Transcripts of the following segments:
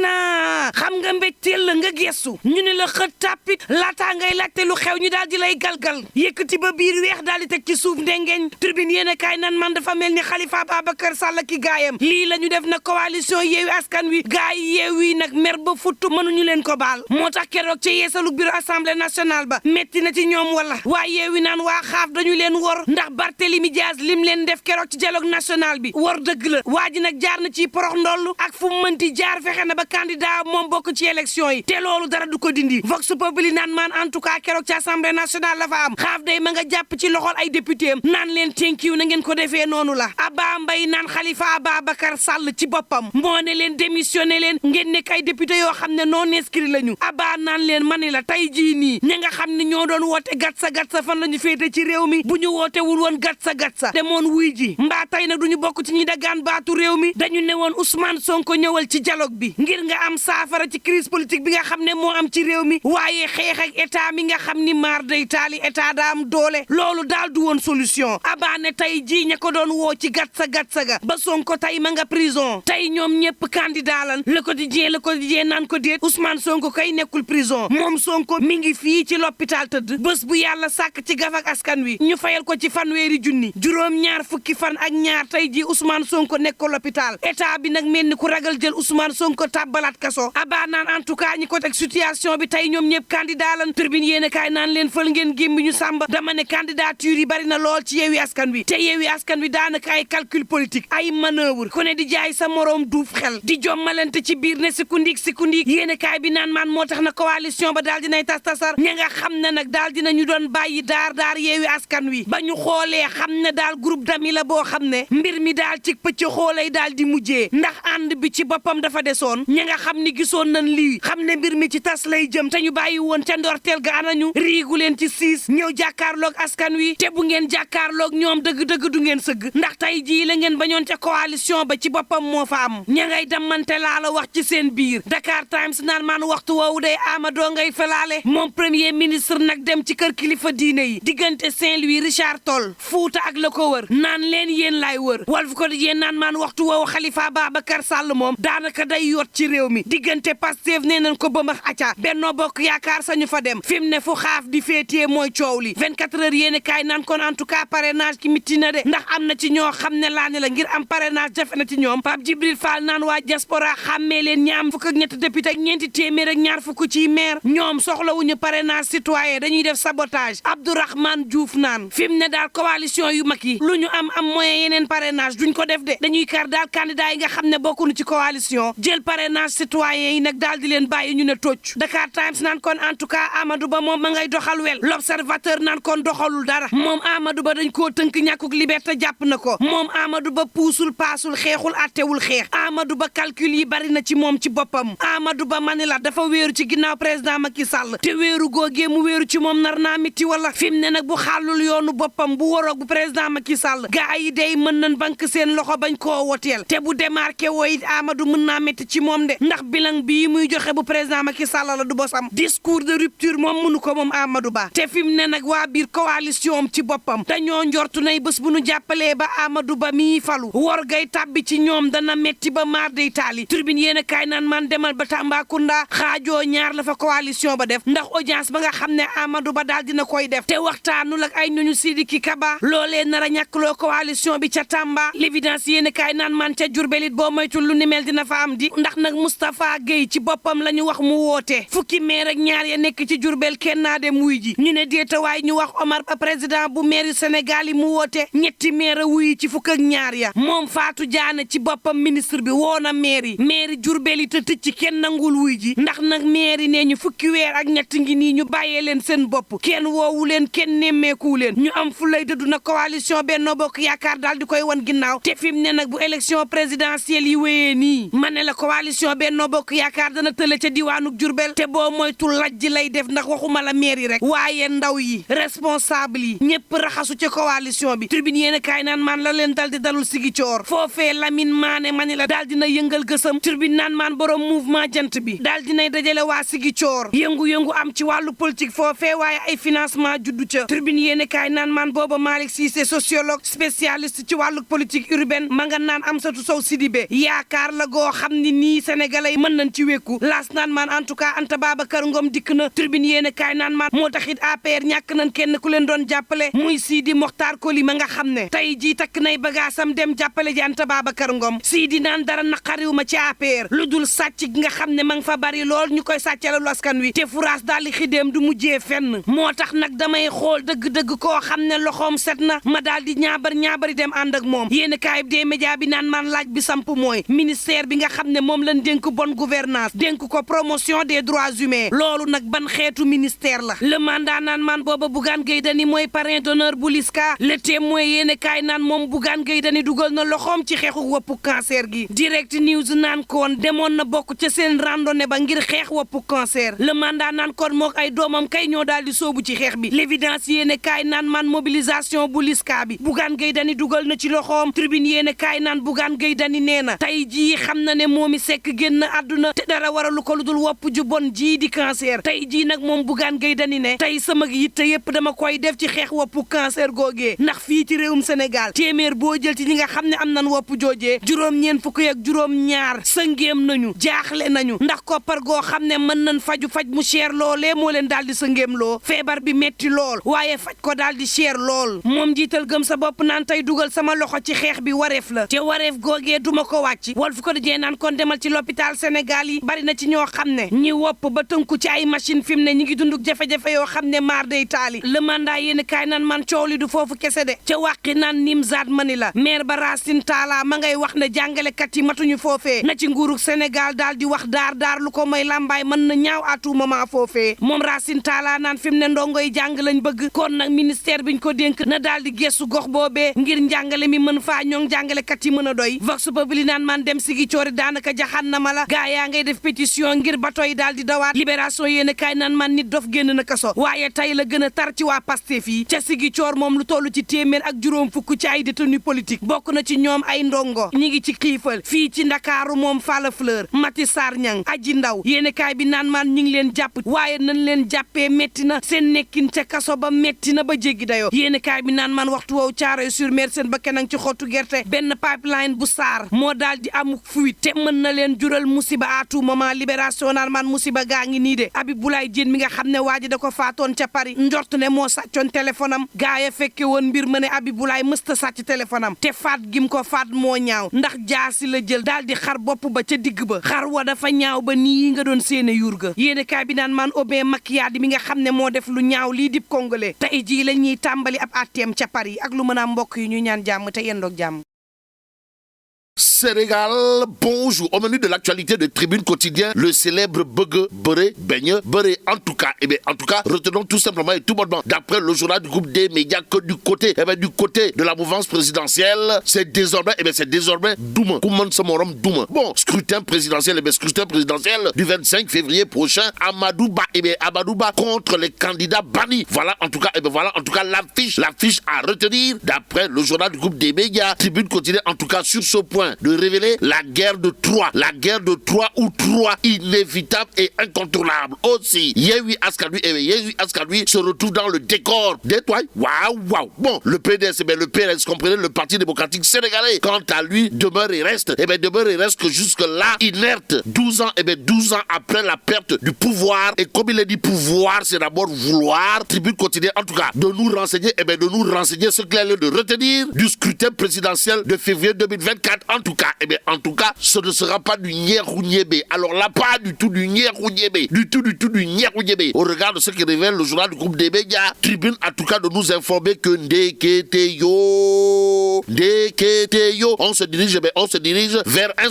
na xam nga mbégteel la nga gestu ñu ne la xët tàppit laataa ngay laajte lu xew ñu daal di lay galgal yëkkati ba biir weex daal di teg ci suuf ndengeñ tribune yéen a kaay nan man dafa mel ni Khalifa Ababacar Sall ki gaayam lii la ñu def na coalition Yewwi Askan Wi gaay Yewwi nag mer ba futtu mënuñu leen ko baal moo tax keroog ca yeesalu bureau assemblée nationale ba metti na ci ñoom wala waa Yewwi naan waa xaaf dañu leen wor ndax Barthélémy Dias lim leen def keroog ci dialogue national bi wor dëgg la waa ji nag jaar na ci porox ndoll ak fu mu mënti jaar fexe na ba candidat moom bokk ci élection yi te loolu dara du ko dindi vox populi naan maan en tout cas keroog ci assemblée nationale la fa am xaaf day ma nga jàpp ci loxol ay député am naan leen tenkiw na ngeen ko defee noonu la Abba Mbaye naan Khalifa Ababacar Sall ci boppam moo ne leen démissionné leen ngeen nekk ay député yoo xam ne non inscrit lañu Abba naan leen mani la tey jii nii ña nga xam ne ñoo doon woote gatsa fan la ñu féete ci réew mi bu ñu wootewul woon gatsa demoon wuy ji mbaa tey nag duñu bokk ci ñi dagaan baatu réew mi dañu ne woon Ousmane Sonko ñëwal ci dialogue bi ngir nga am saafara ci crise politique bi nga xam ne moo am ci réew mi waaye xeex ak état mi nga xam ni maar day taali état daa am doole loolu daal du woon solution Abba ne tey jii ña ko doon woo ci gatsa ga ba Sonko tey ma nga prison tey ñoom ñëpp candidat lan Le Quotidien naan ko déet Ousmane Sonko kay nekkul prison moom Sonko mi ngi fii ci l'hôpital tëdd bés bu yàlla sàkk ci gafak askan wi ñu fayal ko ci fanweeri junni juróom-ñaar fukki fan ak ñaar tey ji Ousmane Sonko nekk ko l'hôpital état bi nag mel ni ku ragal jël Ousmane Sonko tàbbalaat kaso Abba naan en tout cas ñi ko teg situation bi tey ñoom ñëpp candidat lan Tribune yéen a kaay naan leen fël ngeen gémbi ñu sàmba dama ne candidature yi bari na lool ci Yewwi Askan Wi te Yewwi Askan Wi daanaka ay calcul politique ay manœuvre ku ne di jaay sa moroom duuf xel di jommalante ci biir ne sikundik yéen a kaay bi naan maan moo tax na coalition ba daal dinay tasar ña nga xam ne nag daal dinañu doon bàyyi daar Yewwi Askan Wi ba ñu xoolee xam ne daal groupe d'amis la boo xam ne mbir mi daal ci pëcc xoolay daal di mujjee ndax ànd bi ci boppam dafa desoon ña nga xam ni gisoon nañ lii xam ne mbir mi ci tas lay jëm te ñu bàyyi woon ca ndorteel ga anañu riigu leen ci siis ñëw jàkkaarloog askan wi te bu ngeen jàkkaarloog ñoom dëgg-dëgg du ngeen sëgg ndax tey jii la ngeen bañoon ca coalition ba ci boppam moo fa am ña ngay damante laa la wax ci seen biir Dakar Times naan maan waxtu woowu day Amadou ngay felaale moom premier ministre nag dem ci kër kilifa diine yi diggante Saint-Louis Richard Toll Fuuta ak la ko wër naan leen yéen laay wër Walf Quotidien naan maan waxtu woowu Khalifa Ababacar Sall moom daanaka day yot ci réew mi diggante Pastef nee nañ ko bëmbax acca Benno Bokk Yaakaar sañu fa dem fi mu ne fu xaaf di féetee mooy coow li 24 heures yéen kaay naan kon en tout cas parrainage ki mitti na de ndax am na ci ñoo xam ne laa ne la ngir am parrainage jafe na ci ñoom Pape Djibril Fall naan waa diaspora xàmmee leen ñi am fukk ak ñetti député ak ñeenti téeméer ak ñaar fukk ci maire ñoom soxlawuñu parrainage citoyen dañuy def sabotage Abdourahmane Diouf naan fi mu ne daal coalition yu mag yi lu ñu am moyen yeneen parrainage duñ ko def de dañuy kar daal candidat yi nga xam ne bokkuñu ci coalition jël parrainage citoyen yi nag daal di leen bàyyi ñu ne tocc Dakar Times naan kon en tout cas Amadou Ba moom ma ngay doxal wel L'Observateur naan kon doxalul dara moom Amadou Ba dañ koo tënk ñàkkuk liberté jàpp na ko moom Amadou Ba puusul paasul xeexul attewul xeex Amadou Ba calcul yi bari na ci moom ci boppam Amadou Ba mani la dafa wéeru ci ginnaaw président Macky Sall te wéeru googee mu wéeru ci moom nar naa miti wala fi mu ne nag bu xàllul yoonu boppam bu waroog bu président Macky Sall gaa yi day mën nañ bank seen loxo bañ koo woteel te bu démarqué woo it Amadou mën naa métti ci moom de ndax bilan bii muy joxe bu président Macky Sall la du bosam discours de rupture moom mënu ko moom Amadou Ba te fi mu ne nag waa biir coalition am ci boppam dañoo njortu nay bés bu nu jàppalee ba Amadou Ba mii falu wor gay tàbbi ci ñoom dana metti ba maar day taali Tribune yéen a kaay naan man demal ba Tambacounda xaajoo ñaar la fa coalition ba def ndax audience ba nga xam ne Amadou Ba daal dina koy def te waxtaanul ak ay ñooñu Sidiki Kaba loolee nar a ñàkkloo coalition bi ca Tamba L'Évidence yéen a kaay naan man ca Diourbel it boo moytul lu ni mel dina fa am di ndax nag Moustapha Guèye ci boppam la ñu wax mu woote fukki maire ak ñaar ya nekk ci Diourbel kenn naa dem wuy ji ñu ne déetawaay ñu wax Omar Ba président bu maire yu Sénégal yi mu woote ñetti maire wuy ci fukk ak ñaar ya moom Fatou Diané ci boppam ministre bi woo na maire yi Diourbel yi te tëj ci kenn nangul wuy ji ndax nag maire yi nee ñu fukki weer ak ñett ngi nii ñu bàyyee leen seen bopp kenn woowu leen kenn nemmeeku leen ñu am fu lay dëddu na coalition Benno Bokk Yaakaar daal di koy wan ginnaaw te fi mu ne nag bu élection présidentielle yi wéyee nii ma ne la coalition Benno Bokk Yaakaar dana tële ca diwaanuk Diourbel te boo moytul lajj lay def ndax waxuma la maire yi rek waaye ndaw yi responsable yi ñëpp raxasu ca coalition bi Tribune yéen a kaay naan man la leen dal di dalul sigi coor foofee Lamine Mané ma ne la daal dina yëngal gësam Tribune naan maan borom mouvement jant bi daal dinay dajale waa sigi coor yëngu-yëngu am ci wàllu politique foofee waaye ay financement juddu ca Tribune yéen a kaay naan maan booba Malick Cissé sociologue spécialiste ci wàllu politique urbaine ma nga naan Amsatou Sow Sidibé yaakaar la goo xam ni nii sénégalais yi mën nañ ci ci wékku laas naan maan en tout cas Anta Babacar Ngom dikk na tribune yéene kaay naan maan moo taxit APR ñàkk nañ kenn ku leen doon jàppale muy Sidi Mokhtar Koli ma nga xam ne tey jii takk nay bagaasam dem jàppale ji Anta Babacar Ngom Sidi naan dara naqariw ma ci APR lu dul sàcc gi nga xam ne ma nga fa bari lool ñu koy sàccalalu askan wi te furaas daal di xidéem du mujjee fenn moo tax nag damay xool dëgg-dëgg koo xam ne loxoom set na ma daal di ñaabari dem ànd ak moom yéen kaay des médias bi naan maan laaj bi samp mooy ministère bi nga xam ne moom lañ dénk bonne gouvernance dénk ko promotion des droits humains loolu nag ban xeetu ministère la le mandat naan maan booba Bougane Gueye Dany mooy parrain d'honneur bu LISCA le témoin yéen kaay naan moom Bougane Gueye Dany dugal na loxoom ci xeexu woppu cancer gi direct news naan koon demoon na bokk ca seen randonnée ba ngir xeex woppu cancer le mandat naan koon mook ay doomam kay ñoo daal di soobu ci xeex bi l'évidence yéen kaay naan maan mobilisation bu LISCA bi Bougane Gueye Dany dugal na ci loxoom tribune yéen kaay naan Bougane Gueye Dany nee na tey jii xam na ne moomi sekk génn àdduna te dara waralu ko lu dul wopp ju bon jii di cancer tey jii nag moom Bougane Gueye Dany ne tey sama yitte yépp dama koy def ci xeex woppu cancer googee ndax fii ci réewum Sénégal téeméer boo jël ci ñi nga xam ne am nañ wopp joojee juróom-ñeen fukk ak juróom-ñaar sëngéem nañu jaaxle nañu ndax koppar goo xam ne mën nañ faj mu cher loolee moo leen daal di sëngéem loo feebar bi metti lool waaye faj ko daal di cher lool moom jiital gëm sa bopp naan tey dugal sama loxo ci xeex bi wareef la te wareef googee duma ko wàcc Walf Quotidien naan kon demal ci l'hôpital Sénégal yi bari na ci ñoo xam ne ñi wopp ba tënku ci ay machine fi mu ne ñi ngi dunduk jafe-jafe yoo xam ne maar day taali le mandat yéen kaay naan man coow li du foofu kese de ca wàqi naan Nimzaat mani la maire ba Racine Talla ma ngay wax ne jàngalekat yi matuñu foofee na ci nguurug Sénégal daal di wax daar lu ko may làmbaay mën na ñaaw à tout moment foofee moom Racine Talla naan fi mu ne ndongo yi jàng lañ bëgg kon nag ministère biñ ko dénk na daal di gestu gox boobee ngir njàngale mi mën faa ñoŋ jàngalekat yi mën a doy Vox Populi naan man dem sigi coori daanaka jaxan na ma la gaa yaa ngay def pétition ngir bato yi daal di dawaat libération yéen kaay naan man nit dof génn na kaso waaye tey la gën a tar ci waa Pastef yi ca sigi coor moom lu toll ci téeméer ak juróom fukk ci ay détenu politique bokk na ci ñoom ay ndongo ñi ngi ci xiifal fii ci Ndakaaru moom Falla Fleur Mati Sarr Niang Aji Ndaw yéen kaay bi naan man ñi ngi leen jàpp waaye nañ leen jàppee metti na seen nekkin ca kaso ba metti na ba jéggi dayoo yéen kaay bi naan man waxtu woowu Thiaroye-sur-Mer seen ba kenang ci xottu gerte benn pipeline bu Sarr moo daal di am fuite te mën na leen jural musiba à tout moment libération naan man musiba gaa ngi nii de Abiboulaye Diène mi nga xam ne waa ji da ko faatoon ca Paris njort ne moo sàccoon téléphone am gaa ya fekke woon mbir ma ne Abiboulaye mësta sàcc téléphone am te faat gim ko faat moo ñaaw ndax jaasi la jël daal di xar bopp ba ca digg ba xar wa dafa ñaaw ba nii nga doon séene yuur ga yéene kaay bi naan man Aubin Makiadi mi nga xam ne moo def lu ñaaw lii dib congolais tey jii la ñuy tàmbali ab atteem ca Paris ak lu mën a mbokk yi ñu ñaan jàmm te yendoog jàmm. Sénégal, bonjour. Au menu de l'actualité de Tribune Quotidien, le célèbre Begue Beré Beigne Beré. En tout cas, retenons tout simplement et tout bonnement, d'après le journal du groupe des médias, que du côté de la mouvance présidentielle, c'est désormais Douma. Bon, scrutin présidentiel du 25 février prochain, Amadou Ba contre les candidats bannis. Voilà en tout cas l'affiche à retenir d'après le journal du groupe des médias, Tribune Quotidien, en tout cas sur ce point de révéler la guerre de Troie ou Troie inévitable et incontournable. Aussi, Yewwi Askan Wi se retrouve dans le décor des toits. Waouh. Bon, le PDS, le PRS, comprenez, le Parti démocratique sénégalais, quant à lui, demeure et reste que jusque-là, inerte, 12 ans après la perte du pouvoir. Et comme il est dit, pouvoir, c'est d'abord vouloir. Tribune Quotidien, en tout cas, de nous renseigner ce qu'il y a lieu de retenir du scrutin présidentiel de février 2024. En tout cas, ce ne sera pas du Nyerou-Niébé. Alors là, pas du tout du Nyerou-Niébé. Du tout du Nyerou-Niébé. Au regard de ce qui révèle le journal du groupe des médias, Tribune, en tout cas, de nous informer que Ndeketeyo, on se dirige vers un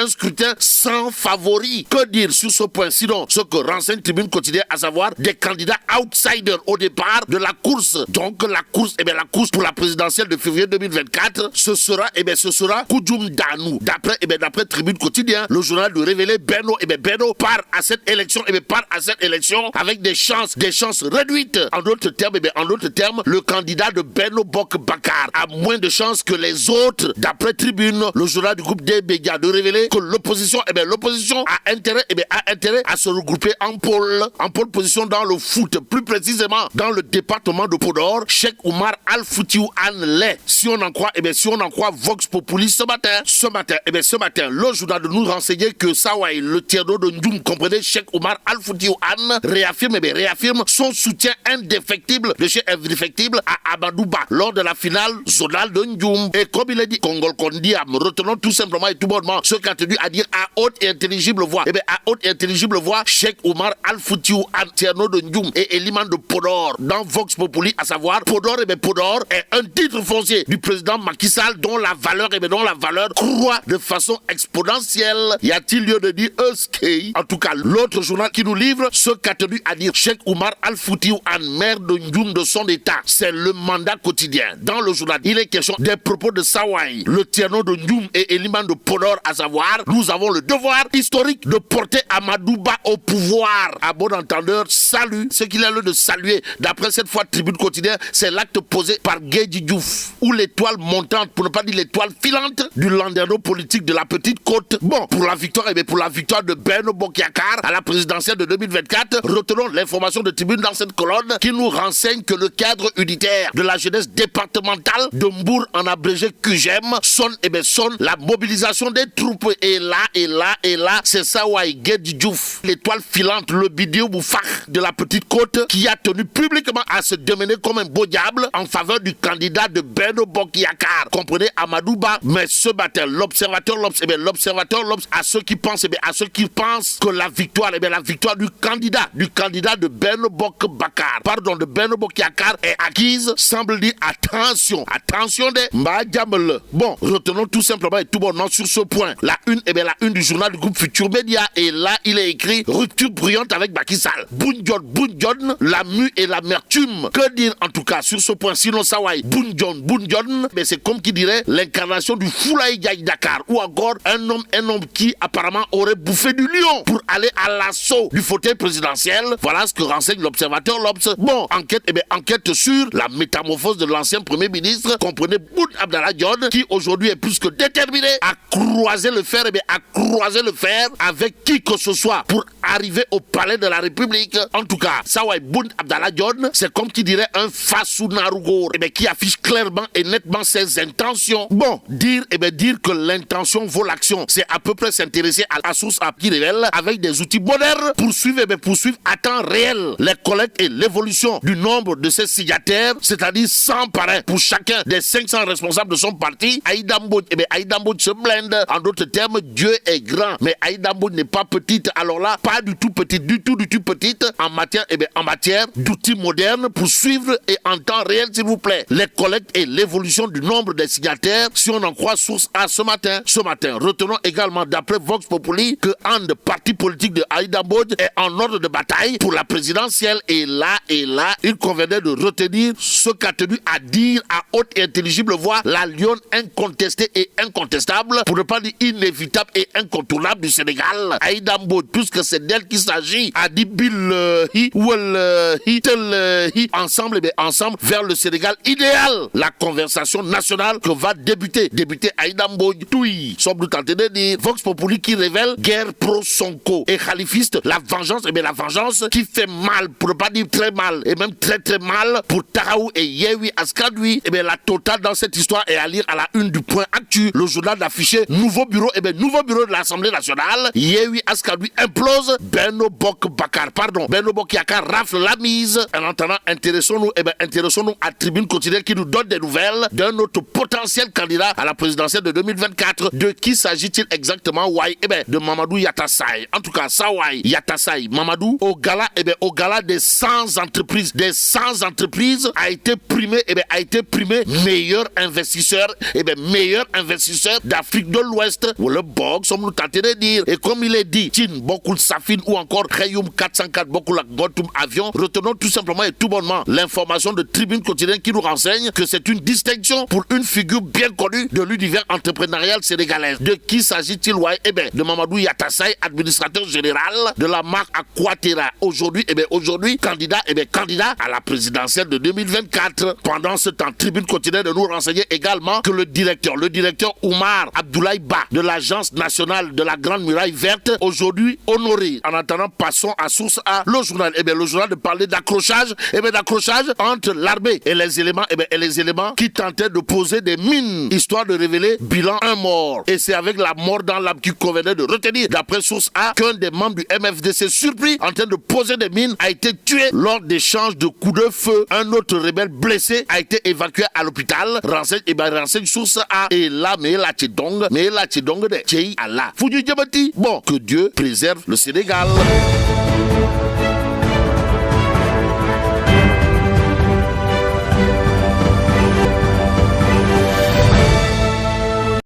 scrutin sans favori. Que dire sur ce point? Sinon, ce que renseigne Tribune Quotidien, à savoir des candidats outsiders au départ de la course. Donc, la course pour la présidentielle de février 2024, ce sera Koujoum Danou. D'après Tribune Quotidien, le journal de révéler Benno part à cette élection avec des chances réduites. En d'autres termes, le candidat de Benno Bokk Bakar a moins de chances que les autres. D'après Tribune, le journal du groupe des médias de révéler que l'opposition a intérêt à se regrouper en pôle position dans le foot, plus précisément dans le département de Podor. Cheikh Oumar Al Foutiou Anne Lay. Si on en croit Vox Populi ce matin, ce matin, le journal de nous renseignait que Sawai, le tierno de Ndjoum, comprenez, Cheikh Oumar Al-Foutiou Anne, réaffirme son soutien indéfectible à Amadou Ba lors de la finale zonale de Ndjoum. Et comme il a dit, Kongol Kondiam, retenons tout simplement et tout bonnement ce qu'a tenu à dire à haute et intelligible voix. Cheikh Oumar Al-Foutiou Anne, tierno de Ndjoum et éliman de Podor dans Vox Populi, à savoir Podor est un titre foncier du président Macky Sall dont la valeur croît de façon exponentielle. Y a-t-il lieu de dire Euskei? En tout cas, l'autre journal qui nous livre ce qu'a tenu à dire Cheikh Oumar Al-Foutiou Anne, maire de Ndjoum, de son état. C'est le mandat quotidien. Dans le journal, il est question des propos de Sawai, le tierno de Ndjoum et éliman de Podor, à savoir, nous avons le devoir historique de porter Amadou Ba au pouvoir. À bon entendeur, salut. Ce qu'il a lieu de saluer, d'après cette fois Tribune Quotidien, c'est l'acte posé par Guédi Diouf, ou l'étoile montante, pour ne pas dire l'étoile filante, du landerneau politique de la Petite Côte. Bon, pour la victoire de Benno Bokk Yakaar à la présidentielle de 2024, retenons l'information de Tribune dans cette colonne qui nous renseigne que le cadre unitaire de la jeunesse départementale de Mbour, en abrégé QGM, sonne la mobilisation des troupes. Et là, c'est Sawai Guédi Diouf, l'étoile filante, le bidéo boufak de la Petite Côte, qui a tenu publiquement à se démener comme un beau diable en faveur du candidat de Benno Bokk Yakaar, comprenez, Amadou Ba. Mais ce matin, l'observateur à ceux qui pensent que la victoire du candidat de Benno Bokk Yakaar est acquise, semble dire attention des Mbadjamele. Bon, retenons tout simplement et tout bonnement sur ce point la une du journal du groupe Futur Média, et là il est écrit rupture bruyante avec Macky Sall. Bunjon, la mue et l'amertume. Que dire en tout cas sur ce point, sinon Sawai Bunjon, mais c'est comme qui dirait l'incarnation du Foulaye Diagne Dakar, ou encore un homme qui apparemment aurait bouffé du lion pour aller à l'assaut du fauteuil présidentiel. Voilà ce que renseigne l'observateur L'Obs. Bon, enquête sur la métamorphose de l'ancien premier ministre, comprenez Boun Abdallah Dionne, qui aujourd'hui est plus que déterminé à croiser le fer avec qui que ce soit pour arriver au palais de la République. En tout cas, Sawai Boun Abdallah Dionne, c'est comme qui dirait un Fassou Narugo, qui affiche clairement et nettement ses intentions. Bon, dire que l'intention vaut l'action, c'est à peu près s'intéresser à la source à qui révèle avec des outils modernes pour suivre à temps réel les collectes et l'évolution du nombre de ses signataires, c'est-à-dire 100 parrains pour chacun des 500 responsables de son parti. Aïda Mbodj se blinde. En d'autres termes, Dieu est grand, mais Aïda Mbodj n'est pas petite. Alors là, pas du tout petite, du tout petite en matière d'outils modernes pour suivre et en temps réel, s'il vous plaît, les collectes et l'évolution du nombre des signataires, si on en croit source à ce matin. Retenons également d'après Vox Populi que un parti politique de Aïda Mbodj est en ordre de bataille pour la présidentielle. Et là, il convenait de retenir ce qu'a tenu à dire à haute et intelligible voix la lionne incontestée et incontestable, pour ne pas dire inévitable et incontournable du Sénégal, Aïda Mbodj, puisque c'est d'elle qu'il s'agit, a dit ensemble vers le Sénégal idéal. La conversation nationale que va débuter Aïda Mbodj, oui, sommes-nous tentés de dire. Vox Populi qui révèle guerre pro-Sonko et khalifiste, la vengeance qui fait mal, pour ne pas dire très mal, et même très très mal pour Taraou et Yewi Askadoui. La totale dans cette histoire est à lire à la une du Point Actu, le journal d'afficher nouveau bureau de l'Assemblée nationale. Yewi Askadoui implose, Benno Bokk Yakaar rafle la mise. En attendant, intéressons-nous à Tribune Quotidienne qui nous donne des nouvelles d'un autre potentiel candidat à la présidentielle de 2024. De qui s'agit-il exactement? De Mamadou Yatassaye. En tout cas, Sawai Yatassaye Mamadou, au gala des 100 entreprises. A été primé meilleur investisseur d'Afrique de l'Ouest. Ou le BOG, sommes-nous tentés de dire. Et comme il est dit, Tin Bokul Safin ou encore Khayoum 404 Bokulak Gotum Avion, retenons tout simplement et tout bonnement l'information de Tribune Quotidienne qui nous renseigne que c'est une distinction pour une figure bien connue de l'univers entrepreneurial sénégalais. De qui s'agit-il? De Mamadou Yatassaye, administrateur général de la marque Aquaterra. Aujourd'hui, candidat à la présidentielle de 2024. Pendant ce temps, Tribune Quotidienne de nous renseigner également que le directeur Oumar Abdoulaye Ba de l'Agence nationale de la Grande Muraille Verte, aujourd'hui honoré. En attendant, passons à source A, le journal. Le journal de parler d'accrochage, entre l'armée et les éléments qui tentaient de poser des mines, histoire de révéler tués, bilan 1 mort. Et c'est avec la mort dans l'âme qu'il convenait de retenir, d'après source A, qu'un des membres du MFDC surpris en train de poser des mines a été tué lors d'échanges de coups de feu. Un autre rebelle blessé a été évacué à l'hôpital. Renseigne source A. Et là, mais la Tchedong de Tchei Allah. Bon, que Dieu préserve le Sénégal.